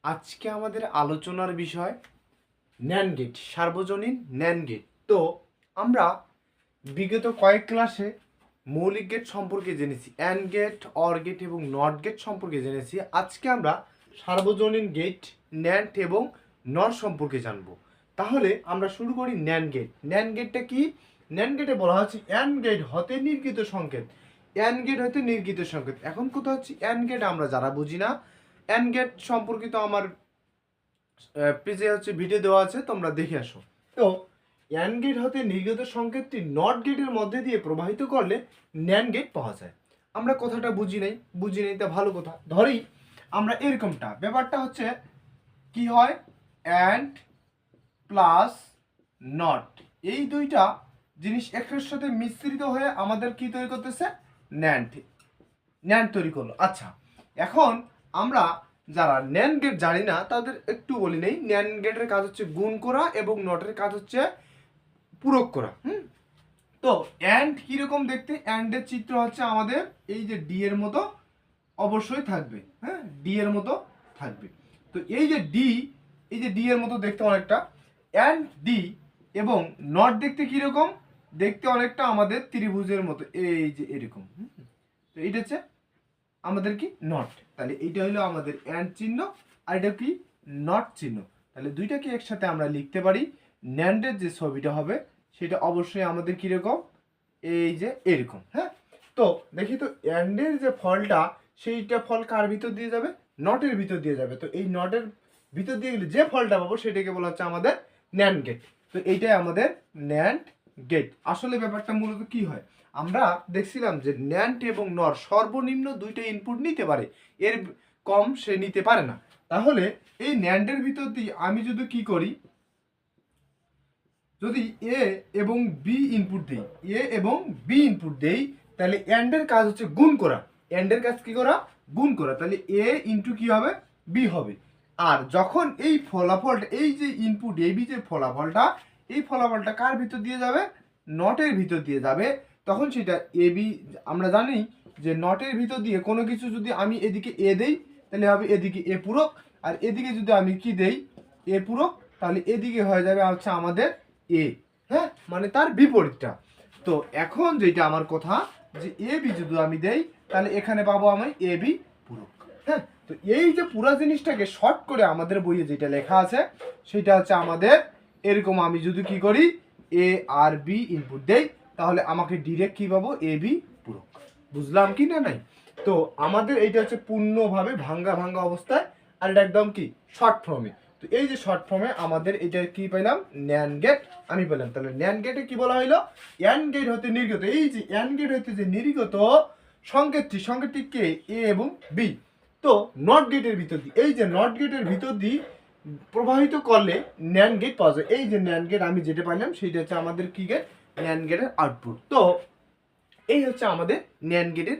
আজকে আমাদের আলোচনার বিষয় ন্যান্ড গেট, সার্বজনীন ন্যান্ড গেট। তো আমরা বিগত কয়েক ক্লাসে মৌলিক গেট সম্পর্কে জেনেছি, অ্যান্ড গেট, অর গেট এবং নট গেট সম্পর্কে জেনেছি। আজকে আমরা সার্বজনীন গেট, ন্যান্ড এবং নট সম্পর্কে জানব। তাহলে আমরা শুরু করি ন্যান্ড গেট। ন্যান্ড গেটটা কি? ন্যান্ড গেটে বলা হচ্ছে অ্যান্ড গেট হতে নির্গিত সংকেত। অ্যান্ড গেট হতে নির্গিত সংকেত। এখন কথা হচ্ছে অ্যান্ড গেট আমরা যারা বুঝি না, অ্যান্ড গেট সম্পর্কিত আমার পেজে ভিডিও দেওয়া আছে, তোমরা দেখে আসো। তো অ্যান্ড গেট হতে নির্গত সংকেতটি নট গেটের মধ্যে দিয়ে প্রবাহিত করলে ন্যান্ড গেট পাওয়া যায়। আমরা কথাটা বুঝি নাই তা ভালো কথা। ধরি আমরা এরকমটা, ব্যাপারটা হচ্ছে কি হয়, অ্যান্ড প্লাস নট, এই দুইটা জিনিস একের সাথে মিশ্রিত হয়ে আমাদের কি তৈরি করতেছে, ন্যান্ড তৈরি করলো। আচ্ছা, এখন আমরা যারা ন্যান্ড গেট জানি না তাদের একটু বলি নেই। ন্যান্ড গেটের কাজ হচ্ছে গুণ করা এবং নটের কাজ হচ্ছে পূরক করা। তো অ্যান্ড কিরকম দেখতে? অ্যান্ডের চিত্র হচ্ছে আমাদের এই যে ডি এর মতো অবশ্যই থাকবে, হ্যাঁ, ডি এর মতো থাকবে। তো এই যে ডি এর মতো দেখতে অনেকটা, অ্যান্ড ডি এবং নট দেখতে কিরকম? দেখতে অনেকটা আমাদের ত্রিভুজের মতো, এই যে এরকম। তো এইটা হচ্ছে আমাদের কি, নট। তাহলে এইটা হলো আমাদের অ্যান্ড চিহ্ন, আর এটা কি, নট চিহ্ন। তাহলে দুইটাকে একসাথে আমরা লিখতে পারি। ন্যান্ডের যে ছবিটা হবে সেটা অবশ্যই আমাদের কিরকম, এই যে এরকম। হ্যাঁ, তো দেখি তো অ্যান্ডের যে ফলটা, সেইটা ফল কার ভিতর দিয়ে যাবে? নটের ভিতর দিয়ে যাবে। তো এই নটের ভিতর দিয়ে গেলে যে ফলটা পাবো সেটাকে বলা হচ্ছে আমাদের ন্যান্ড গেট। তো এইটাই আমাদের ন্যান্ড গেট। আসলে ব্যাপারটা মূলত কি হয়, আমরা দেখছিলাম যে ন্যান্ড এবং নর সর্বনিম্ন দুইটা ইনপুট নিতে পারে, এর কম সে নিতে পারে না। তাহলে এই ন্যান্ডের ভিতর দিয়ে আমি যদি কি করি, যদি এ এবং বি ইনপুট দেই, তাহলে অ্যান্ডের কাজ হচ্ছে গুণ করা। অ্যান্ডের কাজ কি করা? গুণ করা। তাহলে এ ইনটু কি হবে, বি হবে। আর যখন এই ফলাফলটা, এই যে ইনপুট এ বি যে ফলাফলটা, এই ফলাফলটা কার ভিতর দিয়ে যাবে? নটের ভিতর দিয়ে যাবে। তখন সেটা এ বি, আমরা জানি যে নটের ভিতর দিয়ে কোনো কিছু যদি আমি এদিকে এ দেই তাহলে হবে এদিকে এ পূরক, আর এদিকে যদি আমি কি দেই, এ পূরক, তাহলে এদিকে হয়ে যাবে হচ্ছে আমাদের এ। হ্যাঁ, মানে তার বিপরীতটা। তো এখন যেটা আমার কথা, যে এ বি যদি আমি দেই তাহলে এখানে পাবো আমি এ বি পূরক। হ্যাঁ, তো এই যে পুরো জিনিসটাকে শর্ট করে আমাদের বইয়ে যেটা লেখা আছে সেটা হচ্ছে আমাদের এরকম। আমি যদি কি করি, এ আর বি ইনপুট দেই তাহলে আমাকে ডিরেক্ট কি পাবো, এ বি পূরক। বুঝলাম কি না নাই? তো আমাদের এইটা হচ্ছে পূর্ণভাবে ভাঙ্গা অবস্থায়, আর এটা একদম কি, শর্ট ফর্মে। তো এই যে শর্ট ফর্মে আমাদের এটা কি পেলাম, ন্যান্ড গেট আমি পেলাম। তাহলে ন্যান্ড গেটে কি বলা হইলো, অ্যান্ড গেট হতে নির্গত, এই যে অ্যান্ড গেট হতে যে নির্গত সংকেতটি কে, এ এবং বি। তো নট গেটের ভিতর দিয়ে, এই যে নট গেটের ভিতর দিয়ে প্রবাহিত করলে ন্যান্ড গেট পাওয়া যায়। এই যে ন্যান্ড গেট আমি যেটা পাইলাম সেটা হচ্ছে আমাদের কি গেট, ন্যান্ড গেটের আউটপুট। তো এই হচ্ছে আমাদের ন্যান্ড গেটের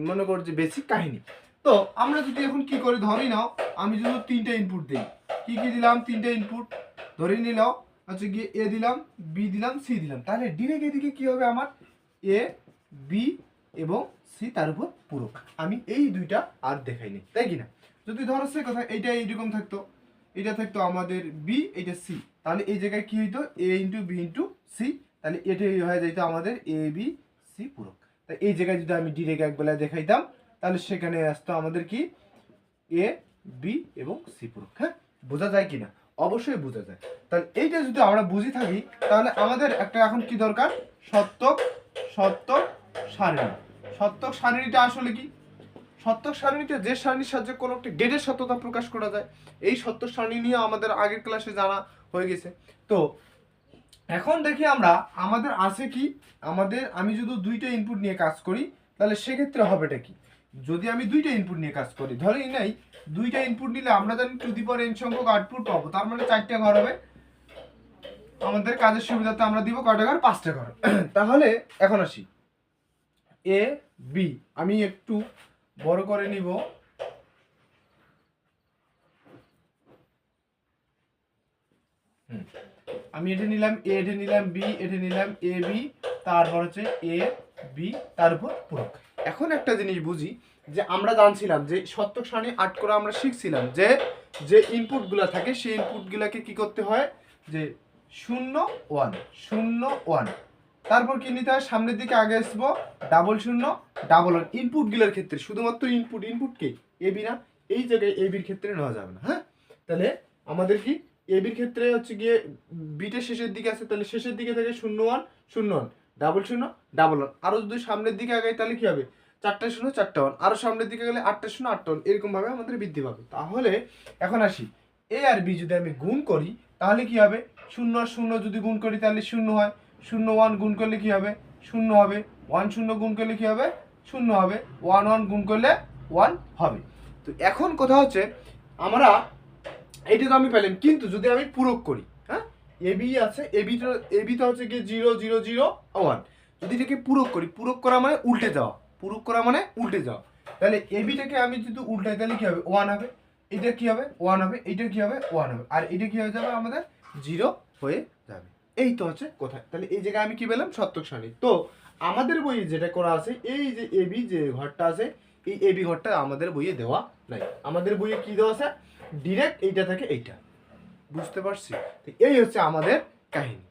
মনে কর যে বেসিক কাহিনী। তো আমরা যদি এখন কি করি, ধরি নাও আমি যদি তিনটা ইনপুট দিই, কি কি দিলাম, তিনটা ইনপুট ধরে নিলাম, হচ্ছে গিয়ে এ দিলাম, বি দিলাম, সি দিলাম। তাহলে ডিরেক্ট এদিকে কি হবে আমার, এ বি এবং সি তার উপর পূরক। আমি এই দুইটা আর দেখাইনি, তাই কি না? যদি ধরো সে কথা এইটা এইরকম থাকতো, এটা থাকতো আমাদের বি, এটা সি, তাহলে এই জায়গায় কি হইতো, এ ইন্টু বি ইন্টু সি, তাহলে এটাই হয়ে যেত আমাদের এ বি সি পূরক। তাই এই জায়গায় যদি আমি ডিরেক্ট এক বেলায় দেখাইতাম তাহলে সেখানে আসতো আমাদের কি, এ বি এবং সি পূরক। হ্যাঁ, বোঝা যায় কিনা? অবশ্যই বোঝা যায়। তাহলে এইটা যদি আমরা বুঝি থাকি তাহলে আমাদের একটা এখন কি দরকার, সত্যক সারণী। সত্যক সারণীটা আসলে কি? সত্যক সারণীতে যে সারণীর সাহায্যে কোনো একটা গেটের সত্যতা প্রকাশ করা যায়, এই সত্যক সারণী নিয়ে আমাদের আগের ক্লাসে জানা হয়ে গেছে। তো এখন দেখি আমরা, আমাদের আছে কি, আমাদের আমি যদি দুইটা ইনপুট নিয়ে কাজ করি তাহলে সেক্ষেত্রে হবেটা কি, যদি আমি দুইটা ইনপুট নিয়ে কাজ করি, ধরেই নাই দুইটা ইনপুট নিলে আমরা জানি টু দি পাওয়ার n সংখ্যক আউটপুট পাবো, তার মানে 4টা ঘর হবে। আমাদের কাজের সুবিধাতে আমরা দিব কয়টা ঘর, 5টা ঘর। তাহলে এখন আসি এ বি, আমি একটু বড় করে নিব। আমি এটা নিলাম এ, এটা নিলাম বি, এটা নিলাম এ বি, তারপর হচ্ছে এ বি তার উপর পূরক। এখন একটা জিনিস বুঝি, যে আমরা জানছিলাম যে শতক সারণী 8 করা আমরা শিখছিলাম যে যে ইনপুটগুলো থাকে সেই ইনপুটগুলোকে কি করতে হয়, যে 0 1 0 1, তারপর কি নিতে হয়, সামনের দিকে আগে আসবো 0 0 1 ইনপুটগুলোর ক্ষেত্রে শুধুমাত্র ইনপুটকে এবি না, এই জায়গায় এবির ক্ষেত্রে নেওয়া যাবে না। হ্যাঁ, তাহলে আমাদের কি এবির ক্ষেত্রে হচ্ছে গিয়ে বিটা শেষের দিকে আছে, তাহলে শেষের দিকে থেকে 0 1 0 1 0 0 1, আরো যদি সামনের দিকে আগাই তাহলে কি হবে 4টা 0 4টা 1, আরো সামনের দিকে গেলে 8টা 0 8টা 1, এরকম ভাবে আমাদের বৃদ্ধি পাবে। তাহলে এখন আসি, এ আর বি যদি আমি গুণ করি তাহলে কি হবে, 0 আর 0 যদি গুণ করি তাহলে 0 হয়, 0 1 গুণ করলে কি হবে 0 হবে, 1 0 গুণ করলে কি হবে 0 হবে, 1 1 গুণ করলে 1 হবে। তো এখন কথা হচ্ছে আমরা এইটা তো আমি পেলাম, কিন্তু যদি আমি পূরক করি, হ্যাঁ এবি আছে, এবিটা হচ্ছে কি 0 0 0 1, যদি এটাকে পূরক করি, পূরক করা মানে উল্টে যাওয়া, পূরক করা মানে উল্টে যাওয়া, তাহলে এবিটাকে আমি যদি উল্টাই তাহলে কি হবে 1 হবে, এটা কি হবে 1 হবে, এটা কি হবে 1 হবে, আর এটা কি হয়ে যাবে আমাদের 0 হয়ে যাবে। এই তো হচ্ছে কোথায়, তাহলে এই জায়গায় আমি কি পেলাম শতক সারণী। তো আমাদের বইয়ে যেটা করা আছে, এই যে এবি যে ঘরটা আছে, এই এবি ঘরটা আমাদের বইয়ে দেওয়া নাই। আমাদের বইয়ে কি দেওয়া আছে, ডিরেক্ট এইটা থেকে এইটা, বুঝতে পারছি। এই হচ্ছে আমাদের কাহিনী।